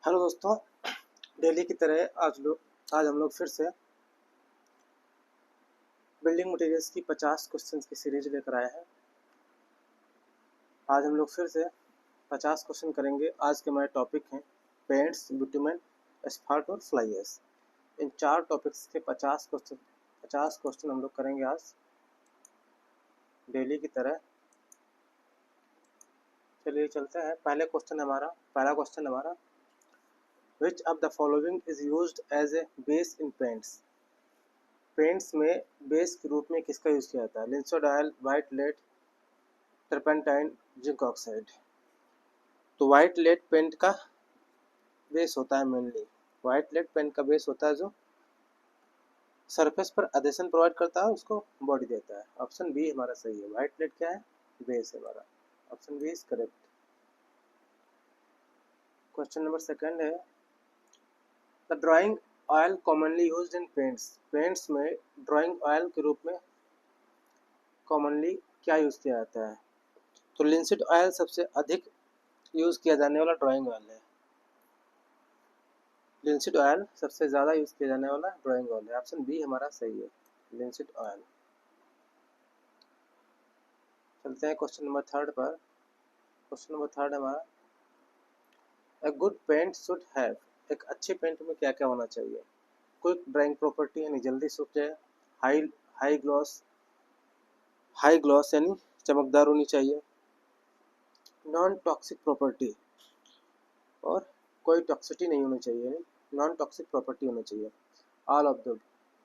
Hello दोस्तों, daily की तरह आज हम लोग फिर से बिल्डिंग मटेरियल्स की 50 क्वेश्चंस की सीरीज लेकर आए हैं। आज हम लोग फिर से 50 क्वेश्चन करेंगे। आज के हमारे टॉपिक हैं पेंट्स, बिटुमेन, एस्फाल्ट और फ्लाई ऐश। इन 4 टॉपिक्स के 50 क्वेश्चन हम लोग करेंगे आज डेली की तरह। चलिए चलते हैं। पहला क्वेश्चन हमारा which of the following is used as a base in paints. Paints में बेस के रूप में किसका यूज़ किया जाता है? Linseed oil, white lead, turpentine, zinc oxide. तो व्हाइट लेड पेंट का बेस होता है मेनली। व्हाइट लेड पेंट का बेस होता है जो सरफेस पर अधेशन प्रोवाइड करता है, उसको बॉडी देता है। ऑप्शन बी हमारा सही है। व्हाइट लेड क्या है? बेस है हमारा। Option B is correct. Question number second है the drying oil commonly used in paints. Paints में ड्राइंग ऑयल के रूप में कॉमनली क्या यूज़ किया जाता है? तो लिंसिड ऑयल सबसे अधिक यूज़ किया जाने वाला ड्राइंग ऑयल है। लिंसिड ऑयल सबसे ज़्यादा यूज़ किया जाने वाला ड्राइंग ऑयल है। ऑप्शन बी हमारा सही है, लिंसिड ऑयल। चलते हैं क्वेश्चन नंबर थर्ड पर। क्वेश्चन नंबर थर्ड हमारा a good paint should have. एक अच्छे पेंट में क्या क्या होना चाहिए? क्विक ड्राइंग प्रॉपर्टी यानी जल्दी सूख जाए, हाई हाई ग्लॉस यानी चमकदार होनी चाहिए, नॉन टॉक्सिक प्रॉपर्टी और कोई टॉक्सिटी नहीं होनी चाहिए, यानी नॉन टॉक्सिक प्रॉपर्टी होनी चाहिए। All of the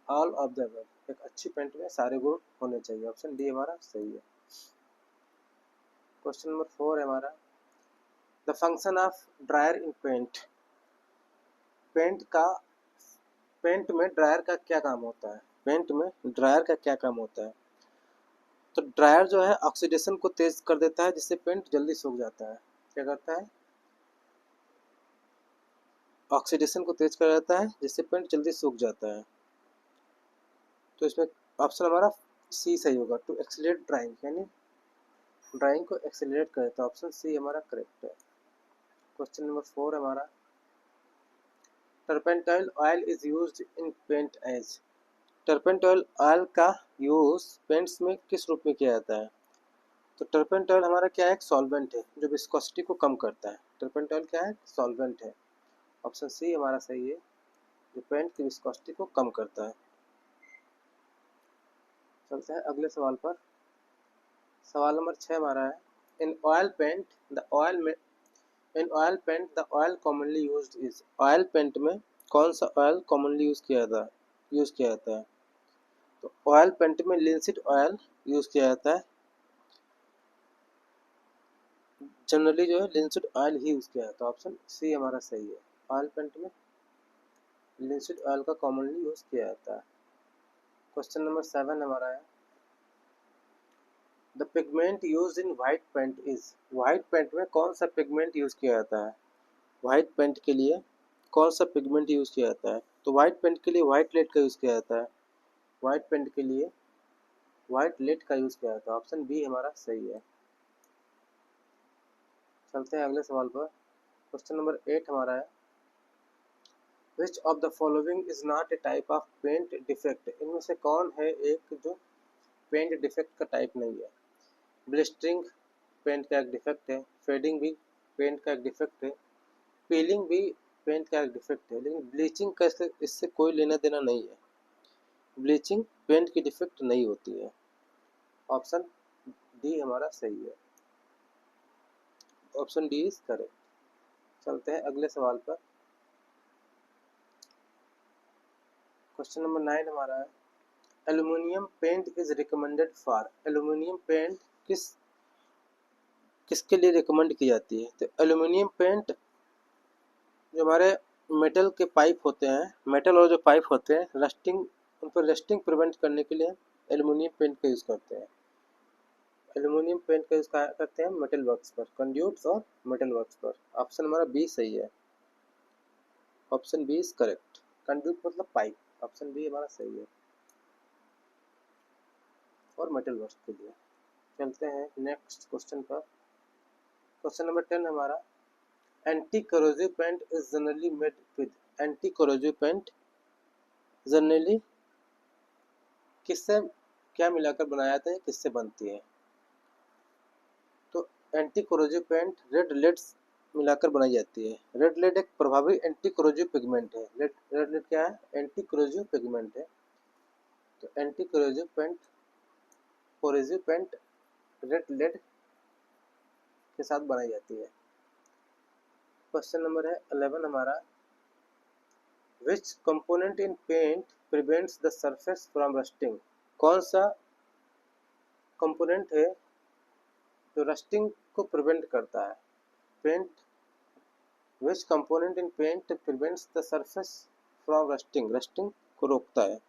above. एक अच्छी पेंट में सारे गुण होने चाहिए। ऑप्शन डी हमारा सही है। क्वेश्चन नंबर 4 है हमारा the function of drier in paint. Paint का पेंट में ड्रायर का क्या काम होता है? पेंट में ड्रायर का क्या काम होता है? तो ड्रायर जो है ऑक्सीडेशन को तेज कर देता है, जिससे पेंट जल्दी सूख जाता है। क्या करता है? ऑक्सीडेशन को तेज कर देता है, जिससे पेंट जल्दी सूख जाता है। तो इसमें ऑप्शन हमारा सी सही होगा, टू एक्सीलरेट ड्राइंग, यानी ड्राइंग को एक्सीलरेट कर देता है। ऑप्शन सी हमारा करेक्ट है। क्वेश्चन नंबर 4 हमारा turpentine oil is used in paint as. Turpentine oil का यूज पेंट्स में किस रूप में किया जाता है? तो टर्पेंटाइल हमारा क्या है? एक सॉल्वेंट है जो विस्कोसिटी को कम करता है। टर्पेंटाइल क्या है? सॉल्वेंट है। ऑप्शन सी हमारा सही है, जो पेंट की विस्कोसिटी को कम करता है। चलते हैं अगले सवाल पर। सवाल नंबर 6 हमारा है in oil paint the oil commonly used is. Oil paint में कौन सा ऑयल कॉमनली यूज किया जाता है? तो ऑयल पेंट में लिंसिड ऑयल यूज किया जाता है। जनरली जो है लिंसिड ऑयल ही यूज किया जाता है। ऑप्शन सी हमारा सही है। ऑयल पेंट में लिंसिड ऑयल का कॉमनली यूज किया जाता है। क्वेश्चन नंबर 7 हमारा है the pigment use in white paint is. White paint में कौन सा पिगमेंट यूज किया जाता है? व्हाइट पेंट के लिए कौन सा पिगमेंट यूज किया जाता है? तो व्हाइट पेंट के लिए व्हाइट लेड का यूज किया जाता है। व्हाइट पेंट के लिए व्हाइट लेड का यूज किया जाता है। ऑप्शन बी हमारा सही है। चलते हैं अगले सवाल पर। क्वेश्चन नंबर 8 हमारा है which of the following is not a type of paint defect. इनमें से कौन है एक जो पेंट डिफेक्ट का टाइप नहीं है? ब्लिस्टरिंग पेंट का एक डिफेक्ट है, फेडिंग भी पेंट का एक डिफेक्ट है, पीलिंग भी पेंट का एक डिफेक्ट है, लेकिन ब्लीचिंग का इससे कोई लेना देना नहीं है। ब्लीचिंग पेंट की डिफेक्ट नहीं होती है। ऑप्शन डी हमारा सही है। Option D is correct. चलते हैं अगले सवाल पर। क्वेश्चन नंबर 9 हमारा है aluminium paint is recommended for. Aluminium paint किसके लिए रिकमेंड की जाती है? तो एल्यूमिनियम पेंट जो हमारे मेटल के पाइप होते हैं, मेटल और जो पाइप होते हैं उन पर रस्टिंग प्रिवेंट करने के लिए एल्यूमिनियम पेंट का यूज़ करते हैं। एल्यूमिनियम पेंट का यूज़ करते हैं मेटल वर्क्स पर, कंड्यूट्स और मेटल वर्क्स पर। ऑप्शन हमारा बी सही है। Option B is correct. Conduit मतलब पाइप। ऑप्शन बी हमारा सही है और मेटल वर्क्स के लिए। चलते हैं नेक्स्ट क्वेश्चन पर। क्वेश्चन नंबर 10 हमारा anti corrosive paint is generally made with, anti corrosive paint generally किससे क्या मिलाकर बनाया जाता है, किससे बनती है? तो anti corrosive paint red lead मिलाकर बनाई जाती है। रेड लेड एक प्रभावी एंटी कोरोसिव पिगमेंट है। रेड लेड क्या है? एंटी कोरोसिव पिगमेंट है। तो anti corrosive paint red lead के साथ बनाई जाती है। क्वेश्चन नंबर है 11 हमारा, which component in paint prevents the surface from rusting? कौन सा कंपोनेंट है जो रस्टिंग को प्रिवेंट करता है? Paint, which component in paint prevents the surface from rusting, rusting को रोकता है?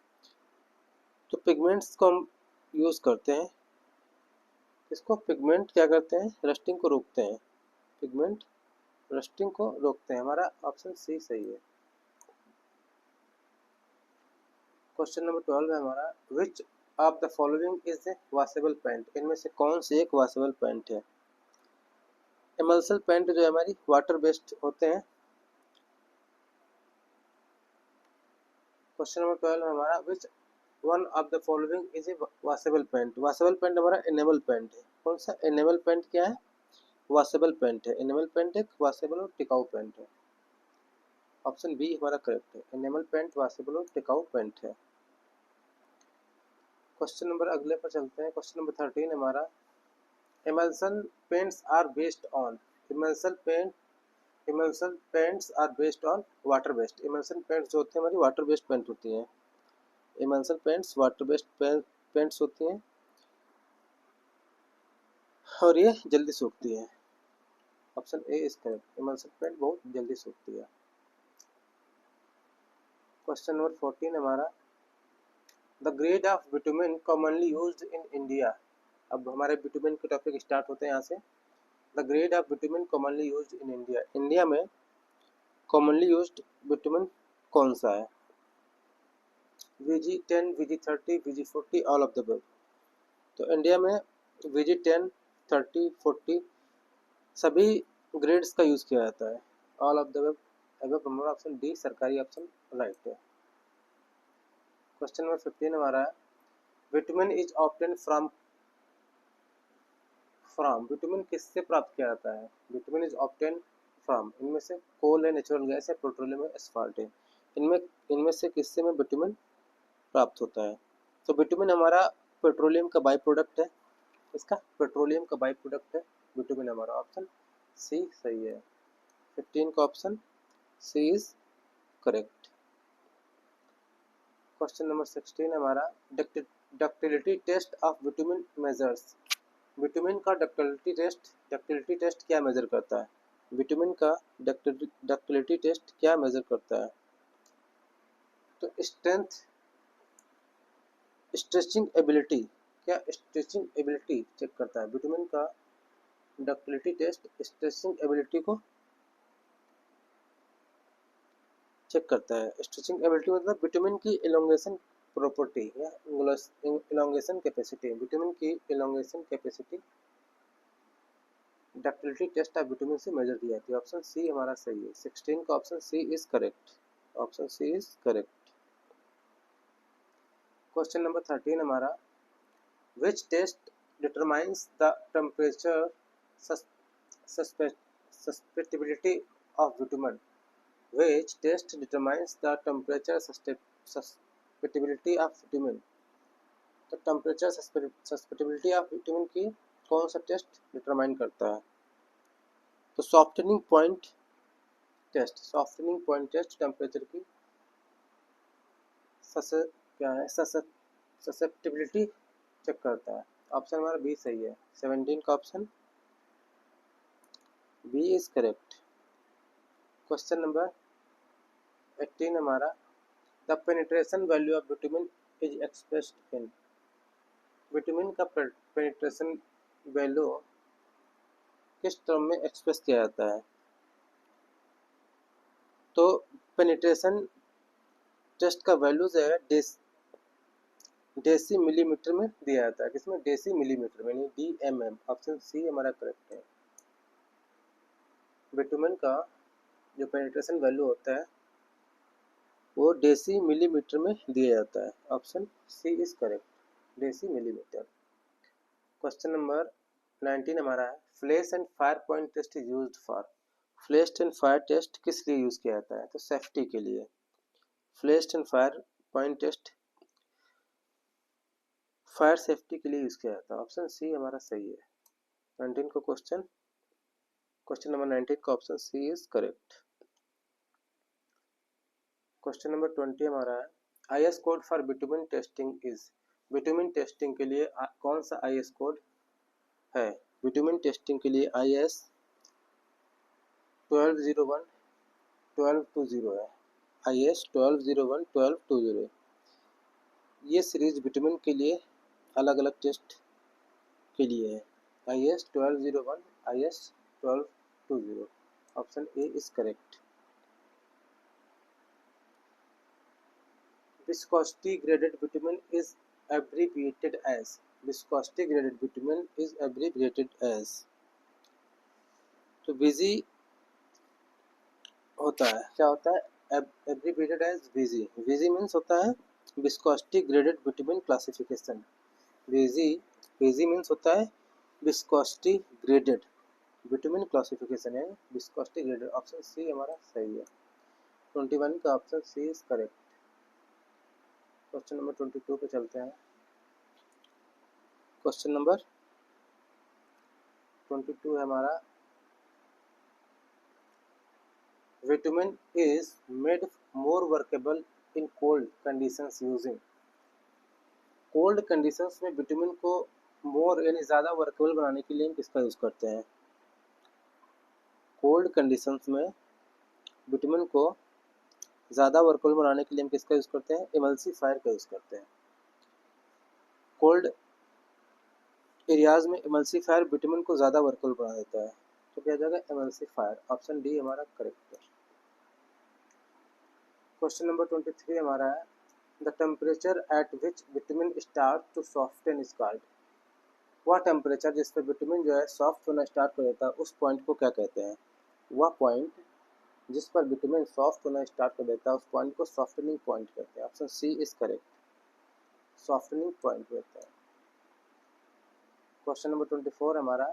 तो पिगमेंट्स को हम यूज करते हैं, इसको पिगमेंट क्या करते हैं? रस्टिंग को रोकते हैं। पिगमेंट रस्टिंग को रोकते हैं। हमारा ऑप्शन सी सही है। क्वेश्चन नंबर 12 है हमारा, which of the following is a washable paint? इनमें से कौन सी एक वॉशेबल पेंट है? इमल्सल पेंट जो है हमारी वाटर बेस्ड होते हैं। क्वेश्चन नंबर 12 है हमारा, which one of the following is a washable paint? Washable paint हमारा एनेमल पेंट है। कौन सा एनेमल पेंट क्या है? वॉशेबल पेंट है। एनेमल पेंट एक वॉशेबल और टिकाऊ पेंट है। ऑप्शन बी हमारा करेक्ट है। एनेमल पेंट वॉशेबल और टिकाऊ पेंट है। क्वेश्चन नंबर अगले पर चलते हैं। क्वेश्चन नंबर 13 हमारा, emulsion paints are based on, emulsion paints are based on water based। emulsion paints जो होती है हमारी वाटर बेस्ड पेंट होती हैं। emulsion paints water based paints होती हैं और ये जल्दी सूखती है। Option A is correct. emulsion paint बहुत जल्दी सूखती है। क्वेश्चन नंबर 14 हमारा, the grade of bitumen commonly used in India. अब हमारे बिटुमेन के टॉपिक स्टार्ट होते हैं यहाँ से। The grade of bitumen commonly used in India. India में कॉमनली यूज्ड बिटुमेन कौन सा है? VG10, VG30, VG40, all of the above. तो इंडिया में VG10, 30, 40 सभी ग्रेड्स का यूज किया जाता है। ऑल ऑफ द अबव हमारा ऑप्शन डी सरकारी ऑप्शन राइट है। क्वेश्चन नंबर 15 हमारा है, vitamin is obtain from, vitamin किससे प्राप्त किया जाता है? विटामिन इज ऑब्टेन फ्रॉम, इनमें से कोल है, नेचुरल गैस है, पेट्रोलियम है, एस्फाल्ट है। इनमें से किससे में विटामिन प्राप्त होता है? तो विटामिन हमारा पेट्रोलियम का बाई प्रोडक्ट है। इसका पेट्रोलियम का बाई प्रोडक्ट है विटामिन। हमारा ऑप्शन सी सही है। 15 का option C is correct. Question number 16 हमारा, ductility test of bitumen measures. Bitumen का डक्टिलिटी टेस्ट क्या मेजर करता है? विटामिन का डक्टिलिटी टेस्ट क्या मेजर करता है? तो स्ट्रेंथ, स्ट्रेचिंग एबिलिटी, क्या स्ट्रेचिंग एबिलिटी चेक करता है? विटामिन का डक्टिलिटी टेस्ट स्ट्रेचिंग एबिलिटी को चेक करता है। स्ट्रेचिंग एबिलिटी मतलब विटामिन की इलोंगेशन प्रॉपर्टी या इलोंगेशन कैपेसिटी। विटामिन की elongation capacity ductility test of bitumen से मेजर की जाती है। ऑप्शन सी हमारा सही है। 16 का option C is correct. Option C is correct. Question number 13 हमारा, which test determines the temperature susceptibility of bitumen? Which test determines the temperature susceptibility of vitamin? तो टेम्परेचर सस्पेक्टिबिलिटी ऑफ विटामिन की कौन सा test determine करता है? तो softening point test. Softening point test temperature की क्या है ससेप्टिबिलिटी चेक करता है। ऑप्शन हमारा बी सही है। 17 का option B is correct. Question number 18 हमारा, the penetration value of bitumen is expressed in. Bitumen का पेनिट्रेशन वैल्यू किस टर्म में एक्सप्रेस किया जाता है? तो पेनिट्रेशन टेस्ट का वैल्यू जो है डेसी मिलीमीटर में दिया जाता है। किसमें? डेसी मिलीमीटर में, DMM। ऑप्शन सी हमारा करेक्ट है। विटामिन का जो पेनिट्रेशन वैल्यू होता है वो डेसी मिलीमीटर में दिया जाता है। Option C is correct, deci millimetre. Question number 19 हमारा है, flash and fire point test is used for. Flash and fire test किस लिए यूज किया जाता है? तो सेफ्टी के लिए। Flash and fire point test fire safety के लिए यूज किया जाता है। ऑप्शन सी हमारा सही है। 19 को क्वेश्चन नंबर 19 का option C is correct. Question number 20 हमारा है, IS code for bitumen testing is. Bitumen testing के लिए कौन सा आईएस कोड है? बिटुमिन टेस्टिंग के लिए आईएस 1201 1220 है। आईएस 1201 1220। ये सीरीज बिटुमिन के लिए अलग अलग टेस्ट के लिए है। IS 1201 IS 1220। Option A is correct. Viscosity graded bitumen is abbreviated as. Viscosity graded bitumen is abbreviated as. तो VG होता है, क्या होता है? abbreviated as VG। VG means होता है Viscosity graded bitumen classification। VG means होता है Viscosity graded bitumen classification है। Viscosity graded। ऑप्शन सी हमारा सही है। 21 का option C is correct. Question number 22 पे चलते हैं। क्वेश्चन नंबर 22 है हमारा, bitumen is made more workable in cold conditions using. Cold conditions में विटामिन को मोर यानी ज़्यादा वर्केबल बनाने के लिए हम किसका यूज़ करते हैं? कोल्ड कंडीशंस में विटामिन को ज़्यादा वर्केबल बनाने के लिए हम किसका यूज़ करते हैं? इमल्सिफायर का यूज़ करते हैं। कोल्ड एरियाज में इमल्सिफायर विटामिन को ज़्यादा वर्केबल बना देता है, तो क्या जाएगा? इमल्सिफायर। ऑप्शन डी हमारा करेक्ट है। क्वेश्चन नंबर 23 हमारा है, the temperature at which bitumen start to soften is called. वह टेम्परेचर जिस पर विटामिन जो है सॉफ्ट होना स्टार्ट कर देता है उस पॉइंट को क्या कहते हैं? वह पॉइंट जिस पर विटामिन सॉफ्ट होना स्टार्ट कर देता है उस पॉइंट को सॉफ्टनिंग पॉइंट कहते हैं। Option C is correct, softening point कहते हैं। क्वेश्चन नंबर 24 हमारा,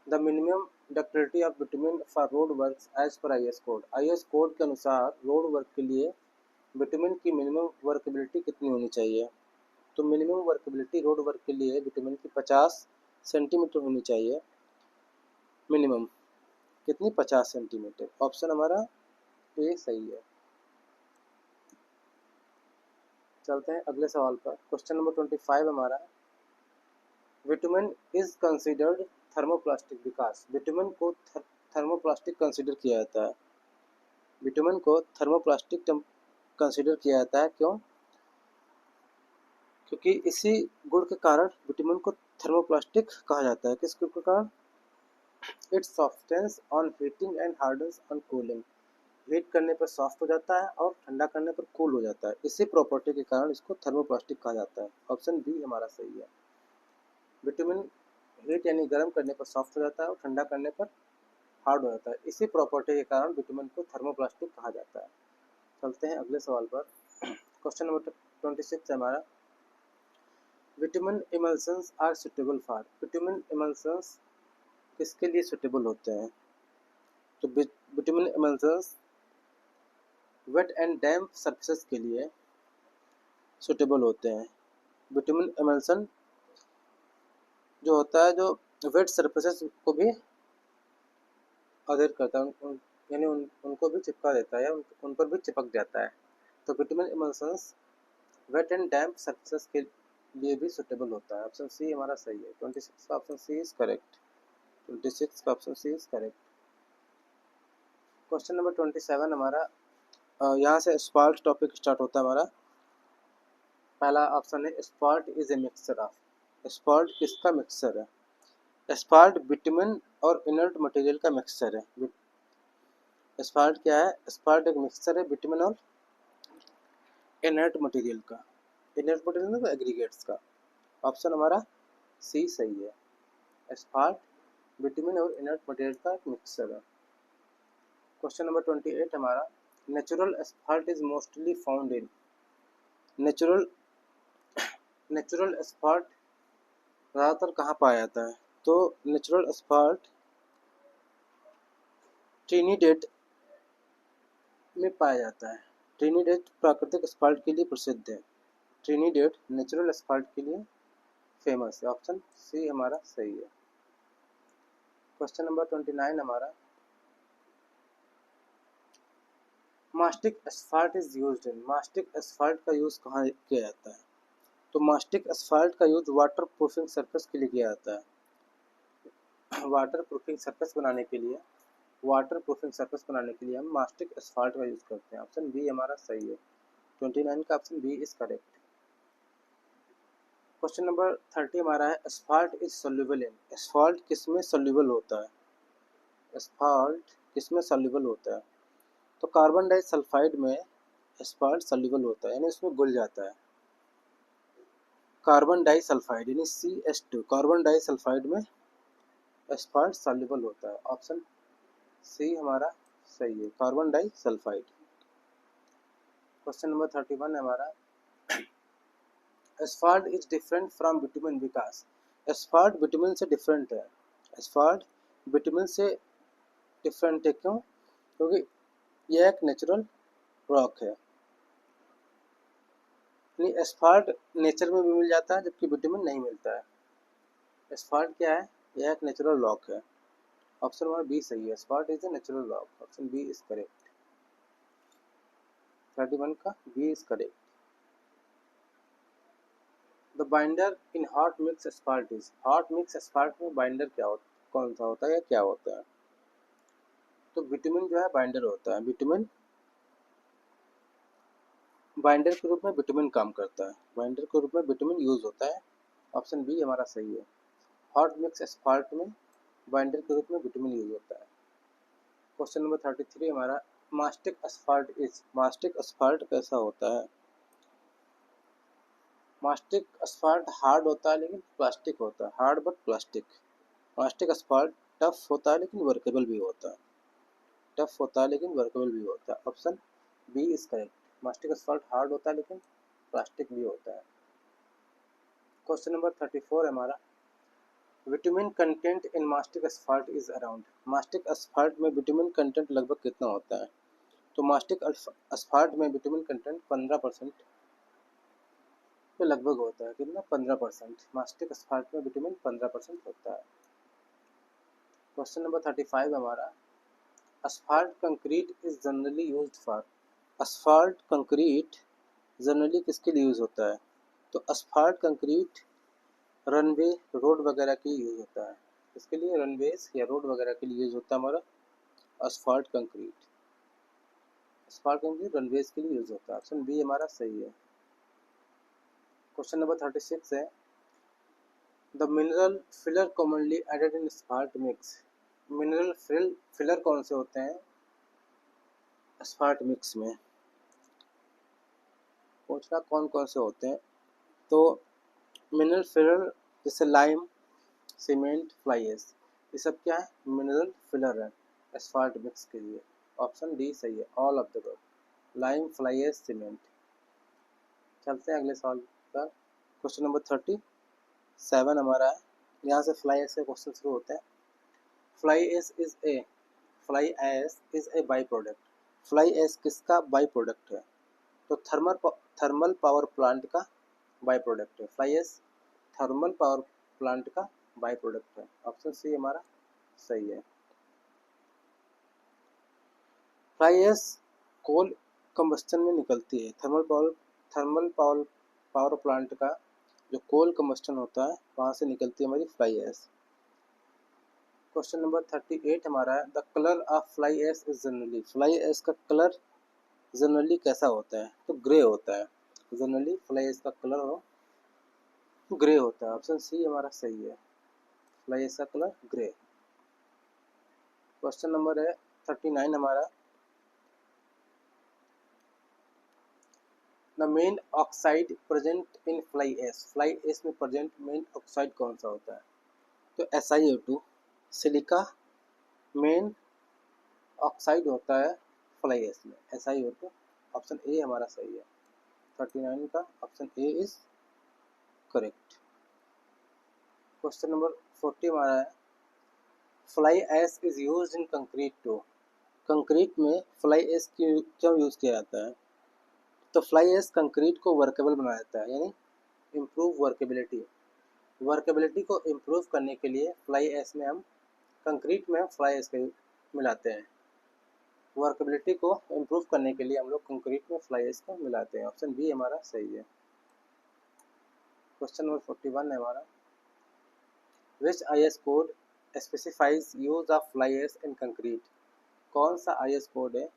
the minimum ductility of bitumen for road work as per IS code. IS code के अनुसार रोड वर्क के लिए विटामिन की मिनिमम वर्केबिलिटी कितनी होनी चाहिए? तो मिनिमम वर्केबिलिटी रोड वर्क के लिए विटामिन की 50 सेंटीमीटर होनी चाहिए। मिनिमम कितनी? 50 सेंटीमीटर। ऑप्शन हमारा ए सही है। चलते हैं अगले सवाल पर। क्वेश्चन नंबर 25 हमारा, bitumen is considered thermoplastic because. Vitamin को थर्मोप्लास्टिक कंसिडर किया जाता है। विटामिन को थर्मोप्लास्टिक कंसिडर किया जाता है, क्यों? क्योंकि इसी गुण के कारण विटामिन को थर्मोप्लास्टिक कहा जाता है। किस गुण के कारण? Its softens on heating and hardens on cooling. Heat करने पर सॉफ्ट हो जाता है और ठंडा करने पर कूल हो जाता है। इसी प्रॉपर्टी के कारण इसको थर्मोप्लास्टिक कहा जाता है। ऑप्शन बी हमारा सही है। विटामिन हीट यानी गर्म करने पर सॉफ्ट हो जाता है और ठंडा करने पर हार्ड हो जाता है। इसी प्रॉपर्टी के कारण विटामिन को थर्मोप्लास्टिक कहा जाता है। चलते हैं अगले सवाल पर। क्वेश्चन नंबर 26 है हमारा, bitumen emulsions are suitable for. Bitumen emulsions किसके लिए सुटेबल होते हैं? तो bitumen emulsions wet and damp surfaces के लिए सुटेबल होते हैं। विटामिन इमल्सन जो होता है जो वेट सरफेसेस को भी अधेर करता है, यानी उनको भी चिपका देता है या उन पर भी चिपक जाता है। तो bitumen emulsions wet and damp surfaces के लिए भी सुटेबल होता है। ऑप्शन सी हमारा सही है। 26 का ऑप्शन सी इज करेक्ट। 26 का option C is correct. Question number 27 हमारा, यहाँ से स्पाल्ट टॉपिक स्टार्ट होता है हमारा। पहला ऑप्शन है, स्पाल्ट इज ए मिक्सचर ऑफ। स्पाल्ट किसका मिक्सचर है? स्पाल्ट विटामिन और इनर्ट मटेरियल का मिक्सचर है। स्पाल्ट क्या है? स्पाल्ट एक मिक्सचर है विटामिन और इनर्ट मटेरियल का। इनर्ट मटेरियल मतलब एग्रीगेट्स का। ऑप्शन हमारा सी सही है। स्पाल्ट विटामिन और इनर्ट मटेरियल का एक मिक्सचर है। क्वेश्चन नंबर 28 हमारा, natural asphalt is mostly found in, natural natural asphalt ज़्यादातर कहाँ पाया जाता है? तो नेचुरल एस्फाल्ट ट्रिनिडेड में पाया जाता है। ट्रिनिडेड प्राकृतिक एस्फाल्ट के लिए प्रसिद्ध है। ट्रिनिडेड नेचुरल एस्फाल्ट के लिए फेमस है। ऑप्शन सी हमारा सही है। क्वेश्चन नंबर 29 हमारा, mastic asphalt is used in, mastic asphalt का यूज़ कहाँ किया जाता है? तो मास्टिक एस्फाल्ट का यूज वाटर प्रूफिंग सरफेस के लिए किया जाता है। वाटर प्रूफिंग सरफेस बनाने के लिए, वाटर प्रूफिंग सरफेस बनाने के लिए हम मास्टिक एस्फाल्ट का यूज करते हैं। ऑप्शन बी हमारा सही है। 29 का option B is correct. Question number 30 हमारा है, asphalt is soluble in, asphalt किसमें सोल्यूबल होता है? एस्फाल्ट किसमें सोल्यूबल होता है? तो कार्बन डाइसल्फाइड में एस्फाल्ट सोल्यूबल होता है, यानी उसमें घुल जाता है। कार्बन डाइसल्फाइड यानी CH2, कार्बन डाइसल्फाइड में एस्फाल्ट सोल्यूबल होता है। ऑप्शन सी हमारा सही है, कार्बन डाइसल्फाइड। क्वेश्चन नंबर 31 हमारा, asphalt is different from bitumen because, asphalt bitumen से डिफरेंट है। एस्फाल्ट बिटुमेन से डिफरेंट है क्यों? क्योंकि यह एक नेचुरल रॉक है। यानी एस्फाल्ट नेचर में भी मिल जाता है जबकि बिटुमेन नहीं मिलता है। एस्फाल्ट क्या है? यह एक नेचुरल रॉक है। ऑप्शन नंबर बी सही है, asphalt is a natural rock. Option B is correct. 31 का B is correct. The binder in hot mix asphalt is, hot mix asphalt में बाइंडर क्या होता, कौन सा होता है या क्या होता है? तो बिटुमेन जो है बाइंडर होता है। बिटुमेन बाइंडर के रूप में बिटुमेन काम करता है, बाइंडर के रूप में बिटुमेन यूज होता है। ऑप्शन बी हमारा सही है, हॉट मिक्स एस्फाल्ट में बाइंडर के रूप में बिटुमेन यूज होता है। क्वेश्चन नंबर 33 हमारा, mastic asphalt is, mastic asphalt कैसा होता है? मास्टिक एस्फाल्ट हार्ड होता है लेकिन प्लास्टिक होता है, hard but plastic. Mastic asphalt tough होता है लेकिन वर्केबल भी होता है, टफ होता है लेकिन वर्केबल भी होता है। Option B is correct, mastic asphalt hard होता है लेकिन प्लास्टिक भी होता है। क्वेश्चन नंबर 34 हमारा, bitumen content in mastic asphalt is around, mastic asphalt में विटामिन कंटेंट लगभग कितना होता है? तो मास्टिक एस्फाल्ट में विटामिन कंटेंट 15% के लगभग होता है। कितना? 15%। मास्टिक एस्फाल्ट में विटामिन 15% होता है। क्वेश्चन नंबर 35 हमारा, asphalt concrete is generally used for, asphalt concrete generally किसके लिए यूज़ होता है? तो asphalt concrete रनवे, रोड वगैरह के लिए यूज़ होता है। इसके लिए रनवेज या रोड वगैरह के लिए यूज़ होता है हमारा asphalt concrete, asphalt concrete runways के लिए यूज़ होता है। ऑप्शन बी हमारा सही है। क्वेश्चन नंबर 36 है, the mineral filler commonly added in asphalt mix, mineral filler कौन से होते हैं asphalt मिक्स में? पूछना कौन कौन से होते हैं? तो मिनरल फिलर जैसे लाइम, सीमेंट, फ्लाई एश, ये सब क्या है? मिनरल फिलर है एस्फाल्ट मिक्स के लिए। ऑप्शन डी सही है, all of the above, lime, fly ash, cement. चलते हैं अगले सवाल पर। क्वेश्चन नंबर 37 हमारा है, यहाँ से फ्लाई एश के क्वेश्चन शुरू होते हैं। Fly ash is a, fly ash is a by product, fly ash किसका बाई प्रोडक्ट है? तो थर्मल पावर प्लांट का बाई प्रोडक्ट है। Fly ash thermal power plant का बाई प्रोडक्ट है। ऑप्शन सी हमारा सही है। फ्लाई एश कोल कंबस्टन में निकलती है। थर्मल पावर प्लांट का जो कोल कंबस्टन होता है वहाँ से निकलती है हमारी फ्लाई एश। क्वेश्चन नंबर 38 हमारा है, the colour of fly ash is generally, fly ash का कलर जनरली कैसा होता है? तो ग्रे होता है। जनरली फ्लाई एश का कलर ग्रे होता है। ऑप्शन सी हमारा सही है, फ्लाई एश का कलर ग्रे। क्वेश्चन नंबर है 39 हमारा, the main oxide present in fly ash, fly ash में प्रेजेंट मेन ऑक्साइड कौन सा होता है? तो SiO2, सिलिका मेन ऑक्साइड होता है फ्लाई एश में, ऐसा ही होता है। ऑप्शन ए हमारा सही है। 39 का option A is correct. Question number 40 हमारा है fly ash is use in concrete to. Concrete में फ्लाई एश क्यों यूज़ किया जाता है? तो फ्लाई एश कंक्रीट को वर्केबल बनाया जाता है, यानी इम्प्रूव वर्केबिलिटी। वर्केबिलिटी को इम्प्रूव करने के लिए फ्लाई एश में हम कंक्रीट में फ्लाई एश मिलाते हैं। वर्केबिलिटी को इम्प्रूव करने के लिए हम लोग कंक्रीट में फ्लाई एश को मिलाते हैं। ऑप्शन बी हमारा सही है। क्वेश्चन नंबर 41 है हमारा which IS code specifies use of fly ash in concrete. कौन सा IS कोड है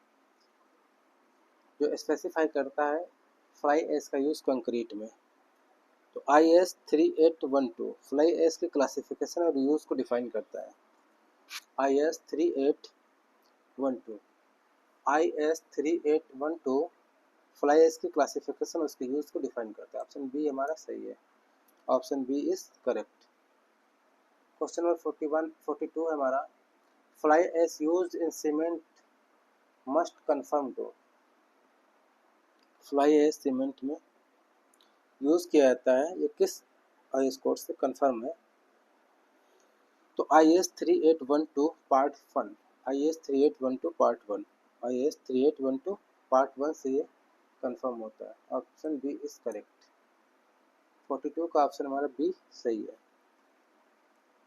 जो स्पेसिफाई करता है फ्लाई एश का यूज़ कंक्रीट में? तो IS 3812 फ्लाई एश के क्लासिफिकेशन और यूज़ को डिफाइन करता है। IS 3812 IS 3812 फ्लाई एश की क्लासिफिकेशन और उसके यूज़ को डिफाइन करता है। ऑप्शन बी हमारा सही है। Option B is correct. Question number 42 है हमारा fly ash used in cement must conform to. Fly ash cement में यूज़ किया जाता है, ये किस IS कोड से कन्फर्म है? तो IS 3812 part 1 IS 3812 part 1 IS 3812 part 1 से ये कन्फर्म होता है। Option B is correct. 42 का ऑप्शन हमारा बी सही है।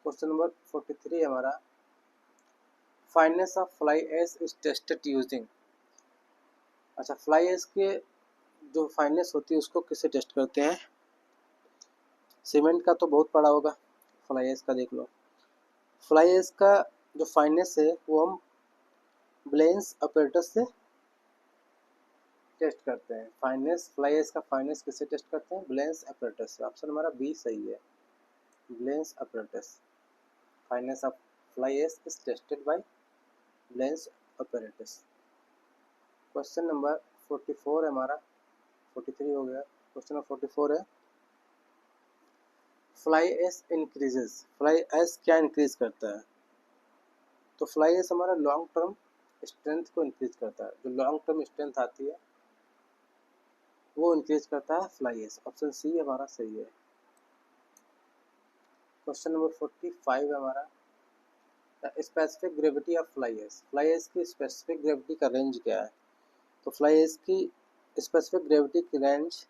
क्वेश्चन नंबर 43 हमारा fineness of fly ash is tested using. अच्छा, फ्लाई एश के जो फाइननेस होती है उसको किससे टेस्ट करते हैं? सीमेंट का तो बहुत पड़ा होगा, फ्लाई एश का देख लो। फ्लाई एश का जो फाइननेस है वो हम ब्लेंस ऑपरेटर से टेस्ट करते हैं। फाइननेस फ्लाई एश का फाइननेस किससे टेस्ट करते हैं? ब्लेंस ऑपरेटर से। ऑप्शन हमारा बी सही है। Blaine's apparatus fineness of fly ash is tested by Blaine's apparatus. Question number 44 है हमारा, 43 हो गया। क्वेश्चन नंबर 44 है fly ash increases. Fly ash क्या इंक्रीज करता है? तो फ्लाई एश हमारा लॉन्ग टर्म स्ट्रेंथ को इंक्रीज करता है। जो लॉन्ग टर्म स्ट्रेंथ आती है वो इंक्रीज करता है फ्लाई एश। ऑप्शन सी हमारा सही है। क्वेश्चन नंबर 45 है हमारा specific gravity of fly ash. Fly एश की स्पेसिफिक ग्रेविटी का रेंज क्या है? तो फ्लाई एश की स्पेसिफिक ग्रेविटी की रेंज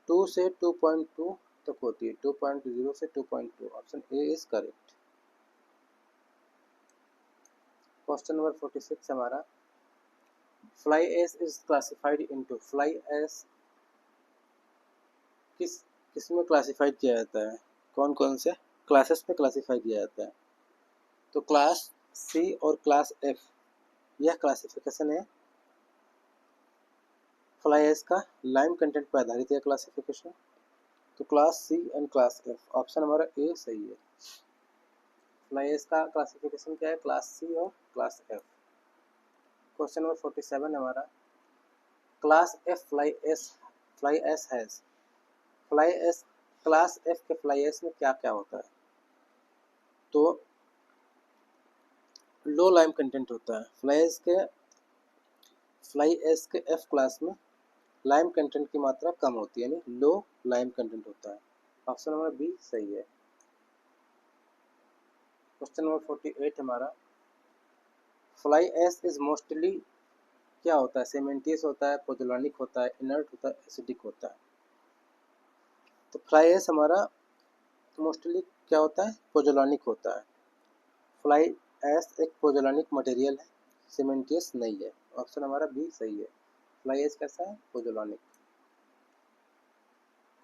2 से 2.2 तक होती है। 2.0 से 2.2। Option A is correct. Question number 46 हमारा fly ash is classified into. Fly ash किस में क्लासिफाइड किया जाता है? कौन कौन से क्लासेस में क्लासिफाई किया जाता है? तो क्लास सी और क्लास एफ, यह क्लासिफिकेशन है फ्लाई एश का। लाइम कंटेंट पर आधारित है क्लासिफिकेशन। तो class C and class F. Option हमारा ए सही है। फ्लाई एश का क्लासिफिकेशन क्या है? क्लास सी और क्लास एफ। क्वेश्चन नंबर 47 हमारा class F fly ash has. Fly ash class F के फ्लाई एश में क्या क्या होता है? तो लो लाइम कंटेंट होता है। फ्लाई एश के एफ क्लास में लाइम कंटेंट की मात्रा कम होती है, यानी लो लाइम कंटेंट होता है। ऑप्शन नंबर बी सही है। क्वेश्चन नंबर 48 हमारा फ्लाई एश इज मोस्टली क्या होता है? सेमेंटियस होता है, पोजोलॉनिक होता है, इनर्ट होता है, एसिडिक होता है। तो फ्लाई एश हमारा मोस्टली क्या होता है? पोजोलॉनिक होता है। फ्लाई एश एक पोजोलॉनिक मटेरियल है, सीमेंटियस नहीं है। ऑप्शन हमारा बी सही है। फ्लाई एश कैसा है? पोजोलॉनिक।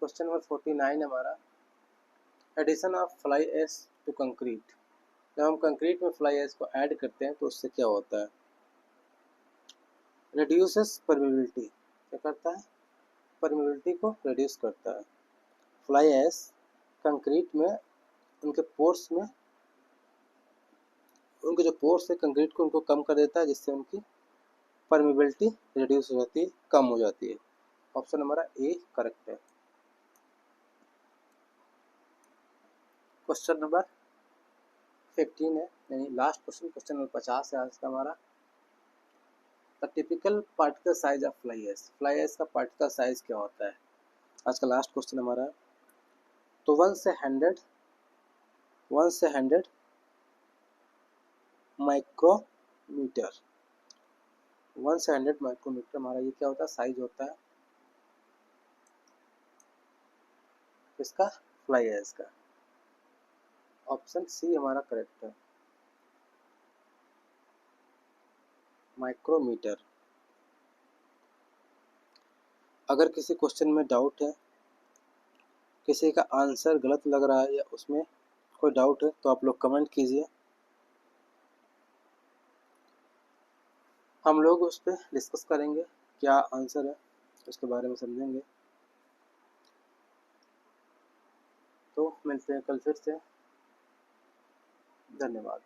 क्वेश्चन नंबर 49 हमारा addition of fly ash to concrete. जब हम कंक्रीट में फ्लाई एश को ऐड करते हैं तो उससे क्या होता है? Reduces permeability. क्या करता है? परमेबिलिटी को रिड्यूस करता है। फ्लाई एश कंक्रीट में उनके पोर्स में उनके जो पोर्स है कंक्रीट को उनको कम कर देता है, जिससे उनकी परमेबिलिटी रिड्यूस हो जाती है, कम हो जाती है। ऑप्शन हमारा ए करेक्ट है। क्वेश्चन नंबर 15 है, यानी लास्ट क्वेश्चन, क्वेश्चन नंबर 50 है आज का हमारा the typical particle size of fly ash, fly ash का पार्टिकल साइज क्या होता है। आज का लास्ट क्वेश्चन हमारा। तो 1 से 100 माइक्रोमीटर, 1 से 100 माइक्रोमीटर हमारा ये क्या होता है, साइज होता है इसका, फ्लाई एश का। ऑप्शन सी हमारा करेक्ट है, माइक्रोमीटर। अगर किसी क्वेश्चन में डाउट है, किसी का आंसर गलत लग रहा है या उसमें कोई डाउट है तो आप लोग कमेंट कीजिए, हम लोग उस पर डिस्कस करेंगे क्या आंसर है उसके बारे में समझेंगे। तो मिलते हैं कल फिर से, धन्यवाद।